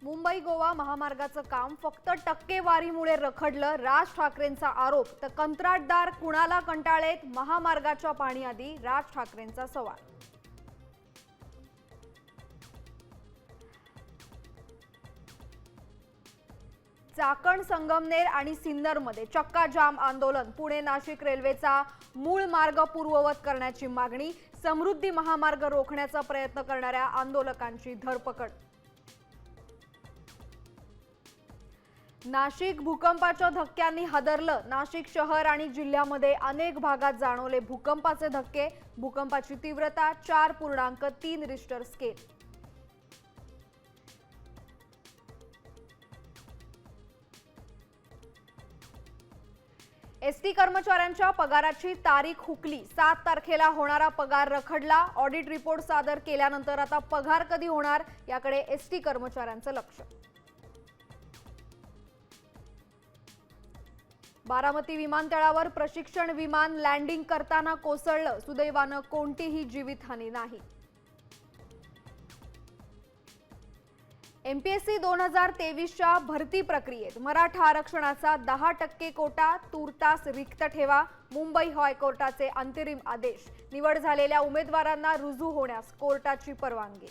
मुंबई गोवा महामार्गाचं काम फक्त टक्केवारीमुळे रखडलं, राज ठाकरेंचा आरोप. तर कंत्राटदार कुणाला कंटाळेत, महामार्गाच्या पाहणीआधी राज ठाकरेंचा सवाल. चाकण, संगमनेर आणि सिन्नरमध्ये चक्काजाम आंदोलन. पुणे नाशिक रेल्वेचा मूळ मार्ग पूर्ववत करण्याची मागणी. समृद्धी महामार्ग रोखण्याचा प्रयत्न करणाऱ्या आंदोलकांची धरपकड. नाशिक भूकंपाच्या धक्क्यांनी हादरलं. नाशिक शहर आणि जिल्ह्यामध्ये अनेक भागात जाणवले भूकंपाचे धक्के. भूकंपाची तीव्रता 4.3 रिश्टर स्केल. एसटी कर्मचाऱ्यांच्या पगाराची तारीख हुकली. 7 तारखेला होणारा पगार रखडला. ऑडिट रिपोर्ट सादर केल्यानंतर आता पगार कधी होणार याकडे एसटी कर्मचाऱ्यांचं लक्ष. बारामती विमानतळावर प्रशिक्षण विमान लँडिंग करताना कोसळलं. सुदैवानं कोणतीही जीवितहानी नाही. एमपीएससी 2023च्या भरती प्रक्रियेत मराठा आरक्षणाचा 10% कोटा तूर्तास रिक्त ठेवा. मुंबई हायकोर्टाचे अंतरिम आदेश. निवड झालेल्या उमेदवारांना रुजू होण्यास कोर्टाची परवानगी.